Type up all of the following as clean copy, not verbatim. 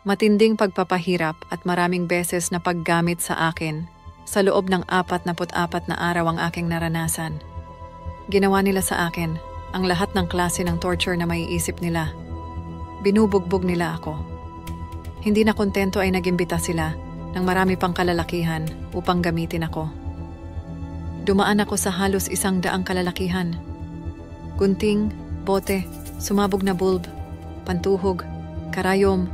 Matinding pagpapahirap at maraming beses na paggamit sa akin. Sa loob ng 44 na araw ang aking naranasan. Ginawa nila sa akin ang lahat ng klase ng torture na maiisip nila. Binubugbog nila ako. Hindi na kontento ay nagimbita sila ng marami pang kalalakihan upang gamitin ako. Dumaan ako sa halos 100 kalalakihan. Gunting, bote, sumabog na bulb, pantuhog, karayom,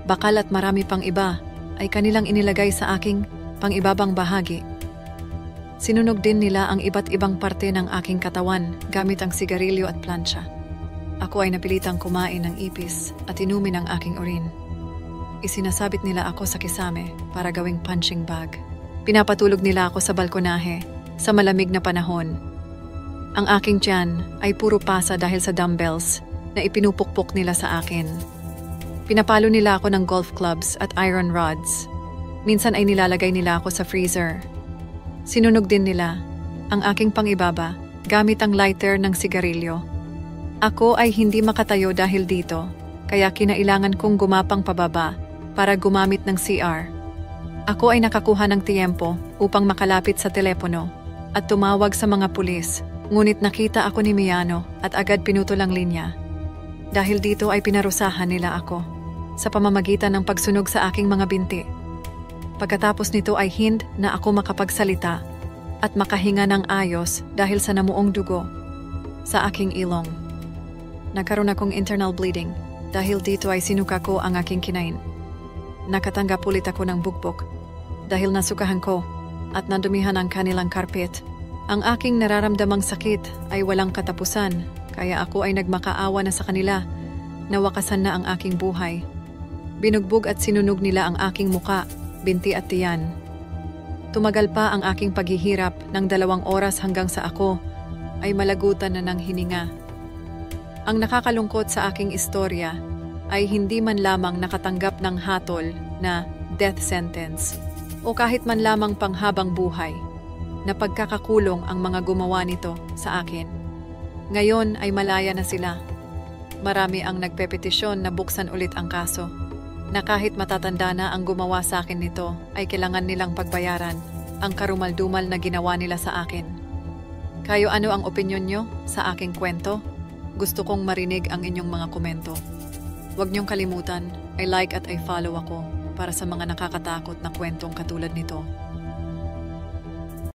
bakal at marami pang iba ay kanilang inilagay sa aking pang-ibabang bahagi. Sinunog din nila ang iba't ibang parte ng aking katawan gamit ang sigarilyo at plancha. Ako ay napilitang kumain ng ipis at inumin ang aking urin. Isinasabit nila ako sa kisame para gawing punching bag. Pinapatulog nila ako sa balkonahe sa malamig na panahon. Ang aking tiyan ay puro pasa dahil sa dumbbells na ipinupukpok nila sa akin. Pinapalo nila ako ng golf clubs at iron rods. Minsan ay nilalagay nila ako sa freezer. Sinunog din nila ang aking pang-ibaba gamit ang lighter ng sigarilyo. Ako ay hindi makatayo dahil dito, kaya kinailangan kong gumapang pababa para gumamit ng CR. Ako ay nakakuha ng tiyempo upang makalapit sa telepono at tumawag sa mga pulis, ngunit nakita ako ni Miano at agad pinutol ang linya. Dahil dito ay pinarusahan nila ako sa pamamagitan ng pagsunog sa aking mga binti. Pagkatapos nito ay hindi na ako makapagsalita at makahinga ng ayos dahil sa namuong dugo sa aking ilong. Nagkaroon akong internal bleeding dahil dito ay sinuka ko ang aking kinain. Nakatanggap ulit ako ng bugbog dahil nasukahan ko at nadumihan ang kanilang karpet. Ang aking nararamdamang sakit ay walang katapusan, kaya ako ay nagmakaawa na sa kanila na wakasan na ang aking buhay. Binugbog at sinunog nila ang aking muka, binti at tiyan. Tumagal pa ang aking paghihirap ng 2 oras hanggang sa ako ay malagutan na ng hininga. Ang nakakalungkot sa aking istorya ay hindi man lamang nakatanggap ng hatol na death sentence o kahit man lamang panghabang buhay na pagkakakulong ang mga gumawa nito sa akin. Ngayon ay malaya na sila. Marami ang nagpepetisyon na buksan ulit ang kaso, na kahit matatanda na ang gumawa sa akin nito ay kailangan nilang pagbayaran ang karumaldumal na ginawa nila sa akin. Kayo, ano ang opinyon nyo sa aking kwento? Gusto kong marinig ang inyong mga komento. Huwag niyong kalimutan, i-like at i-follow ako para sa mga nakakatakot na kwentong katulad nito.